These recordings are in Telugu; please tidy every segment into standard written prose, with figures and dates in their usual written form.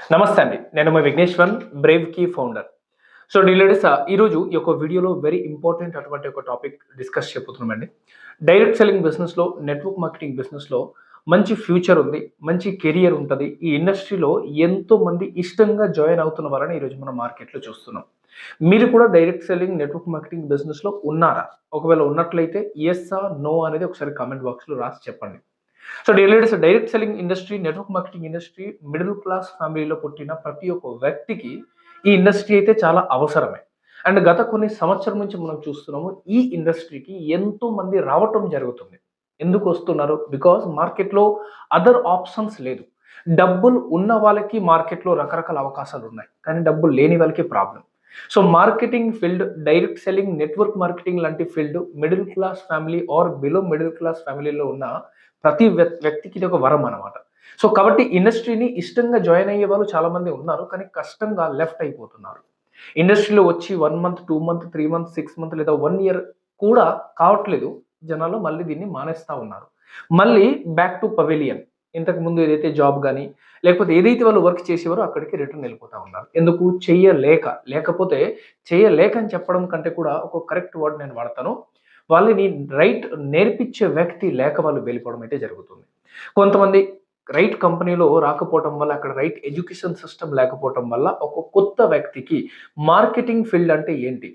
నమస్తే అండి. నేను మీ Vighneswaran, brave key founder. So dealers ఈరోజు ఈ యొక్క వీడియోలో వెరీ ఇంపార్టెంట్ అటువంటి ఒక టాపిక్ డిస్కస్ చేయబోతున్నామండి. డైరెక్ట్ సెల్లింగ్ బిజినెస్‌లో, నెట్వర్క్ మార్కెటింగ్ బిజినెస్‌లో మంచి ఫ్యూచర్ ఉంది. మంచి కెరియర్ ఉంటది. ఈ ఇండస్ట్రీలో ఎంతో మంది ఇష్టంగా జాయిన్ అవుతున్న వాళ్ళని ఈరోజు మనం మార్కెట్‌లో చూస్తున్నాం. మీరు కూడా డైరెక్ట్ సెల్లింగ్, నెట్వర్క్ మార్కెటింగ్ బిజినెస్‌లో ఉన్నారా? ఒకవేళ ఉన్నట్లయితే యెస్సా? నో? అనేది ఒకసారి కామెంట్ బాక్స్‌లో రాసి చెప్పండి. So dealers direct selling industry, network marketing industry middle class ఫ్యామిలీలో పుట్టిన ప్రతి ఒక్క వ్యక్తికి ఈ ఇండస్ట్రీ అయితే చాలా అవసరమే. అండ్ గత కొన్ని సంవత్సరం నుంచి మనం చూస్తున్నాము ఈ ఇండస్ట్రీకి ఎంతో మంది రావటం జరుగుతుంది. ఎందుకు వస్తున్నారు? బికాస్ మార్కెట్‌లో అదర్ ఆప్షన్స్ లేదు. డబ్బులు ఉన్న వాళ్ళకి మార్కెట్‌లో రకరకాల అవకాశాలు ఉన్నాయి. కానీ డబ్బులు లేని వాళ్ళకి problem. So marketing field, direct selling, network marketing లాంటి field middle class family or below middle class ఫ్యామిలీలో ఉన్న ప్రతి వ్యక్తికి ఇది ఒక వరం అన్నమాట. సో కాబట్టి ఇండస్ట్రీని ఇష్టంగా జాయిన్ అయ్యే వాళ్ళు చాలా మంది ఉన్నారు. కానీ కష్టంగా లెఫ్ట్ అయిపోతున్నారు. ఇండస్ట్రీలో వచ్చి 1 మంత్, 2 మంత్, 3 మంత్, 6 మంత్ లేదా 1 ఇయర్ కూడా కావట్లేదు. జనాలు మళ్ళీ దీన్ని మానేస్తా ఉన్నారు. మళ్ళీ బ్యాక్ టు పవిలియన్. ఇంతకు ముందు ఏదైతే జాబ్ గాని, లేకపోతే ఏదైతే వాళ్ళు వర్క్ చేసేవారో అక్కడికి రిటర్న్ వెళ్ళిపోతా ఉన్నారు. ఎందుకు? చెయ్యలేక. లేకపోతే చేయలేక అని చెప్పడం కంటే కూడా ఒక కరెక్ట్ వర్డ్ నేను వాడతాను. వాళ్ళని రైట్ నేర్పించే వ్యక్తి లేక వాళ్ళు వెళ్ళిపోవడం అయితే జరుగుతుంది. కొంతమంది రైట్ కంపెనీలో రాకపోవటం వల్ల, అక్కడ రైట్ ఎడ్యుకేషన్ సిస్టమ్ లేకపోవటం వల్ల ఒక కొత్త వ్యక్తికి మార్కెటింగ్ ఫీల్డ్ అంటే ఏంటి?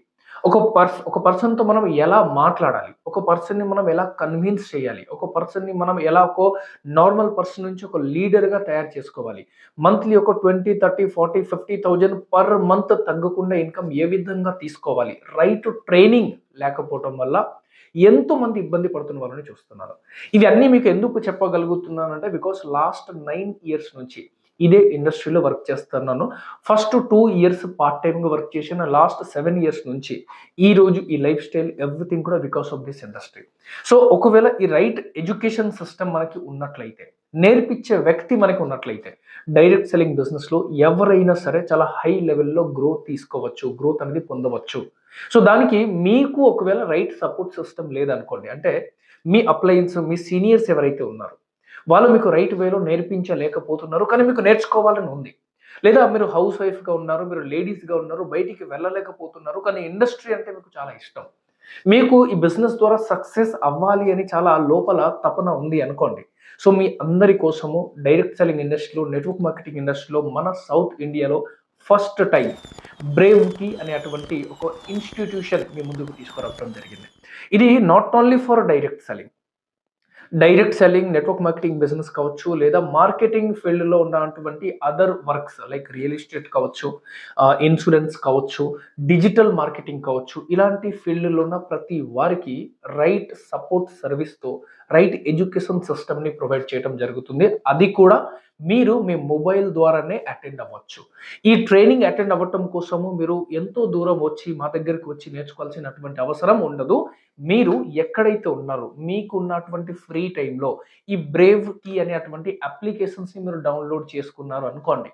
ఒక పర్సన్‌తో మనం ఎలా మాట్లాడాలి? ఒక పర్సన్‌ని మనం ఎలా కన్విన్స్ చేయాలి? ఒక పర్సన్‌ని మనం ఎలా ఒక నార్మల్ పర్సన్ నుంచి ఒక లీడర్‌గా తయారు చేసుకోవాలి? మంత్లీ ఒక 20, 30, 40, 50,000 పర్ మంత్ తగ్గకుండా ఇన్‌కమ్ ఏ విధంగా తీసుకోవాలి? రైట్ ట్రైనింగ్ లేకపోవటం వల్ల ఎంతోమంది ఇబ్బంది పడుతున్న వాళ్ళని చూస్తున్నారు. ఇవి అన్నీ మీకు ఎందుకు చెప్పగలుగుతున్నానంటే బికాస్ లాస్ట్ 9 ఇయర్స్ నుంచి ఇదే ఇండస్ట్రీలో వర్క్ చేస్తున్నాను. ఫస్ట్ 2 ఇయర్స్ పార్ట్ టైమ్‌గా వర్క్ చేసిన. లాస్ట్ 7 ఇయర్స్ నుంచి ఈరోజు ఈ లైఫ్ స్టైల్ ఎవ్రీథింగ్ కూడా because of this industry. So ఒకవేళ ఈ రైట్ ఎడ్యుకేషన్ సిస్టమ్ మనకి ఉన్నట్లయితే, నేర్పించే వ్యక్తి మనకి ఉన్నట్లయితే, డైరెక్ట్ సెల్లింగ్ బిజినెస్‌లో ఎవరైనా సరే చాలా హై లెవెల్‌లో గ్రోత్ తీసుకోవచ్చు. గ్రోత్ అనేది పొందవచ్చు. సో దానికి మీకు ఒకవేళ రైట్ సపోర్ట్ సిస్టమ్ లేదనుకోండి. అంటే మీ అప్లయన్స్, మీ సీనియర్స్ ఎవరైతే ఉన్నారో, వాళ్ళు మీకు రైట్ వేలో నేర్పించలేకపోతున్నారు. కానీ మీకు నేర్చుకోవాలని ఉంది. లేదా మీరు హౌస్ వైఫ్‌గా ఉన్నారు, మీరు లేడీస్‌గా ఉన్నారు, బయటికి వెళ్ళలేకపోతున్నారు. కానీ ఇండస్ట్రీ అంటే మీకు చాలా ఇష్టం. మీకు ఈ బిజినెస్ ద్వారా సక్సెస్ అవ్వాలి అని చాలా లోపల తపన ఉంది అనుకోండి. సో మీ అందరి కోసము డైరెక్ట్ సెల్లింగ్ ఇండస్ట్రీలో, నెట్వర్క్ మార్కెటింగ్ ఇండస్ట్రీలో మన సౌత్ ఇండియాలో ఫస్ట్ టైమ్ బ్రేవ్‌కి అనేటువంటి ఒక ఇన్‌స్టిట్యూషన్ మీ ముందుకు తీసుకురావడం జరిగింది. ఇది not only for direct selling. Direct selling, network marketing business కావచ్చు, లేదా మార్కెటింగ్ ఫీల్డ్‌లో ఉన్నటువంటి other works like real estate కావచ్చు, ఇన్సూరెన్స్ కావచ్చు, డిజిటల్ మార్కెటింగ్ కావచ్చు, ఇలాంటి ఫీల్డ్‌లో ఉన్న ప్రతి వారికి రైట్ సపోర్ట్ సర్వీస్‌తో రైట్ ఎడ్యుకేషన్ సిస్టమ్‌ని ప్రొవైడ్ చేయడం జరుగుతుంది. అది కూడా మీరు మీ మొబైల్ ద్వారానే అటెండ్ అవ్వచ్చు. ఈ ట్రైనింగ్ అటెండ్ అవ్వటం కోసము మీరు ఎంతో దూరం వచ్చి మా దగ్గరికి వచ్చి నేర్చుకోవాల్సినటువంటి అవసరం ఉండదు. మీరు ఎక్కడైతే ఉన్నారో మీకున్నటువంటి ఫ్రీ టైంలో ఈ బ్రేవ్ కీ అనేటువంటి అప్లికేషన్స్‌ని మీరు డౌన్‌లోడ్ చేసుకున్నారు అనుకోండి.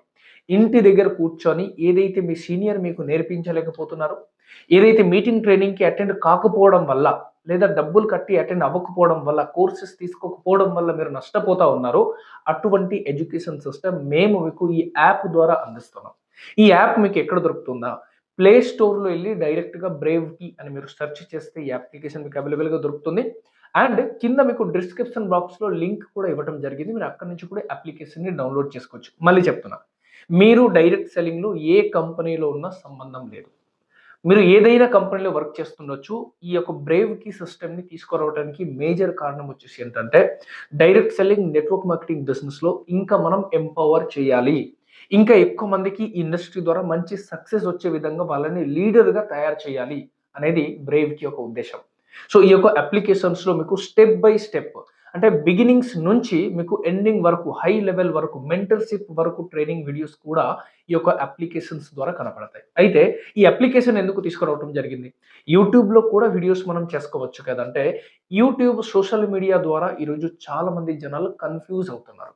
ఇంటి దగ్గర కూర్చొని ఏదైతే మీ సీనియర్ మీకు నేర్పించలేకపోతున్నారో, ఏదైతే మీటింగ్ ట్రైనింగ్‌కి అటెండ్ కాకపోవడం వల్ల, లేదా డబ్బులు కట్టి అటెండ్ అవ్వకపోవడం వల్ల, కోర్సెస్ తీసుకోకపోవడం వల్ల మీరు నష్టపోతా ఉన్నారో, అటువంటి ఎడ్యుకేషన్ సిస్టమ్ మేము మీకు ఈ యాప్ ద్వారా అందిస్తున్నాం. ఈ యాప్ మీకు ఎక్కడ దొరుకుతుందా? ప్లే స్టోర్‌లో ఎళ్లి డైరెక్ట్‌గా బ్రేవ్ కీ అని మీరు సెర్చ్ చేస్తే ఈ అప్లికేషన్ మీకు అవైలబుల్‌గా దొరుకుతుంది. అండ్ కింద మీకు డిస్క్రిప్షన్ బాక్స్‌లో లింక్ కూడా ఇవ్వడం జరిగింది. మీరు అక్కడి నుంచి కూడా అప్లికేషన్‌ని డౌన్‌లోడ్ చేసుకోవచ్చు. మళ్ళీ చెప్తున్నా. మీరు డైరెక్ట్ సెల్లింగ్‌లో ఏ కంపెనీలో ఉన్నా సంబంధం లేదు. మీరు ఏదైనా కంపెనీలో వర్క్ చేస్తుండొచ్చు. ఈ యొక్క బ్రేవ్ కీ సిస్టమ్‌ని తీసుకురావడానికి మేజర్ కారణం వచ్చేసి ఏంటంటే, డైరెక్ట్ సెల్లింగ్, నెట్వర్క్ మార్కెటింగ్ బిజినెస్‌లో ఇంకా మనం ఎంపవర్ చేయాలి. ఇంకా ఎక్కువ మందికి ఈ ఇండస్ట్రీ ద్వారా మంచి సక్సెస్ వచ్చే విధంగా వాళ్ళని లీడర్‌గా తయారు చేయాలి అనేది బ్రేవ్ కీ యొక్క ఉద్దేశ్యం. సో ఈ యొక్క అప్లికేషన్స్‌లో మీకు స్టెప్ బై స్టెప్ అంటే బిగినింగ్స్ నుంచి మీకు ఎండింగ్ వరకు, హై లెవెల్ వరకు, మెంటర్‌షిప్ వరకు ట్రైనింగ్ వీడియోస్ కూడా ఈ యొక్క అప్లికేషన్స్ ద్వారా కనపడతాయి. అయితే ఈ అప్లికేషన్ ఎందుకు తీసుకురావటం జరిగింది? యూట్యూబ్‌లో కూడా వీడియోస్ మనం చేసుకోవచ్చు కదా! అంటే యూట్యూబ్, సోషల్ మీడియా ద్వారా ఈరోజు చాలా మంది జనాలు కన్‌ఫ్యూజ్ అవుతున్నారు.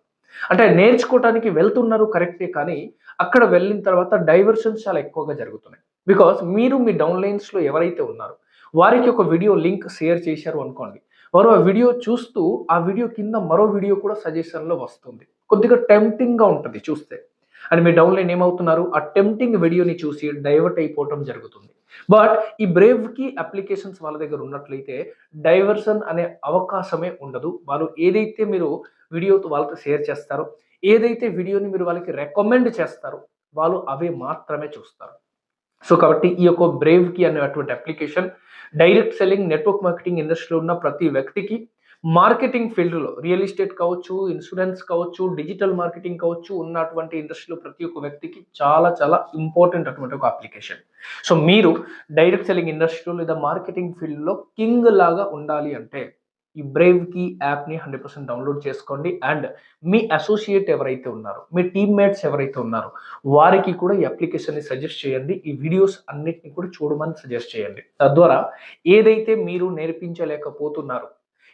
అంటే నేర్చుకోవటానికి వెళ్తున్నారు కరెక్టే కానీ, అక్కడ వెళ్ళిన తర్వాత డైవర్షన్స్ చాలా ఎక్కువగా జరుగుతున్నాయి. బికాజ్ మీరు మీ డౌన్‌లైన్స్‌లో ఎవరైతే ఉన్నారో, వారికి ఒక వీడియో లింక్ షేర్ చేశారు అనుకోండి. వారు ఆ వీడియో చూస్తూ, ఆ వీడియో కింద మరో వీడియో కూడా సజెషన్‌లో వస్తుంది. కొద్దిగా టెంప్టింగ్‌గా ఉంటది చూస్తే. అండ్ మీ డౌన్లైన్ ఏమవుతున్నారు, ఆ టెంప్టింగ్ వీడియోని చూసి డైవర్ట్ అయిపోవటం జరుగుతుంది. బట్ ఈ బ్రేవ్‌కి అప్లికేషన్స్ వాళ్ళ దగ్గర ఉన్నట్లయితే డైవర్షన్ అనే అవకాశమే ఉండదు. వాళ్ళు ఏదైతే మీరు వీడియోతో వాళ్ళతో షేర్ చేస్తారో, ఏదైతే వీడియోని మీరు వాళ్ళకి రికమెండ్ చేస్తారో, వాళ్ళు అవే మాత్రమే చూస్తారు. సో, కాబట్టి ఈ యొక్క బ్రేవ్‌కి అనేటువంటి application direct selling, network marketing ఇండస్ట్రీలో ఉన్న ప్రతి వ్యక్తికి మార్కెటింగ్ ఫీల్డ్‌లో రియల్ ఎస్టేట్ కావచ్చు, ఇన్స్యూరెన్స్ కావచ్చు, డిజిటల్ మార్కెటింగ్ కావచ్చు, ఉన్నటువంటి ఇండస్ట్రీలో ప్రతి ఒక్క వ్యక్తికి చాలా చాలా ఇంపార్టెంట్ అటువంటి ఒక అప్లికేషన్. సో, మీరు డైరెక్ట్ సెల్లింగ్ ఇండస్ట్రీలో లేదా మార్కెటింగ్ ఫీల్డ్‌లో కింగ్ లాగా ఉండాలి అంటే ఈ బ్రేవ్‌కి యాప్‌ని 100% డౌన్‌లోడ్ చేసుకోండి. అండ్ మీ అసోసియేట్ ఎవరైతే ఉన్నారో, మీ టీమ్‌మేట్స్ ఎవరైతే ఉన్నారో వారికి కూడా ఈ అప్లికేషన్‌ని సజెస్ట్ చేయండి. ఈ వీడియోస్ అన్నిటిని కూడా చూడమని సజెస్ట్ చేయండి. తద్వారా ఏదైతే మీరు నేర్పించలేకపోతున్నారో,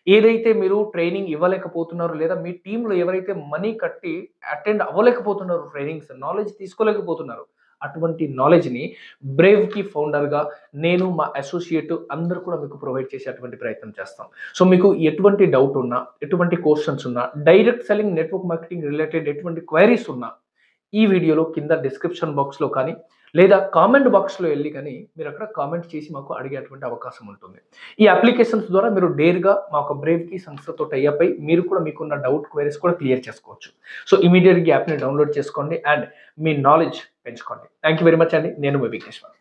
ఏదైతే మీరు ట్రైనింగ్ ఇవ్వలేకపోతున్నారో, లేదా మీ టీమ్‌లో ఎవరైతే మనీ కట్టి అటెండ్ అవ్వలేకపోతున్నారో, ట్రైనింగ్స్ నాలెడ్జ్ తీసుకోలేకపోతున్నారో, అటువంటి నాలెడ్జ్‌ని బ్రేవ్‌కి ఫౌండర్‌గా నేను, మా అసోసియేట్ అందరూ కూడా మీకు ప్రొవైడ్ చేసేటువంటి ప్రయత్నం చేస్తాం. సో, మీకు ఎటువంటి డౌట్ ఉన్నా, ఎటువంటి క్వెషన్స్ ఉన్నా, direct selling, network marketing related ఎటువంటి క్వెరీస్ ఉన్నా ఈ వీడియోలో కింద డిస్క్రిప్షన్ బాక్స్‌లో కానీ, లేదా కామెంట్ బాక్స్‌లో ఎళ్లి కానీ మీరక్కడ కామెంట్ చేసి మాకు అడిగేటువంటి అవకాశం ఉంటుంది. ఈ అప్లికేషన్స్ ద్వారా మీరు డైర్‌గా మా యొక్క బ్రేవ్‌కి సంస్థతో టై అప్ అయ్యి మీరు కూడా మీకున్న డౌట్ క్వెరీస్ కూడా క్లియర్ చేసుకోవచ్చు. సో, ఇమ్మీడియేట్‌గా యాప్‌ని డౌన్‌లోడ్ చేసుకోండి అండ్ మీ నాలెడ్జ్ పెంచుకోండి. థాంక్ యూ వెరీ మచ్ అండి. నేను మీ విఘ్నేశ్వర్.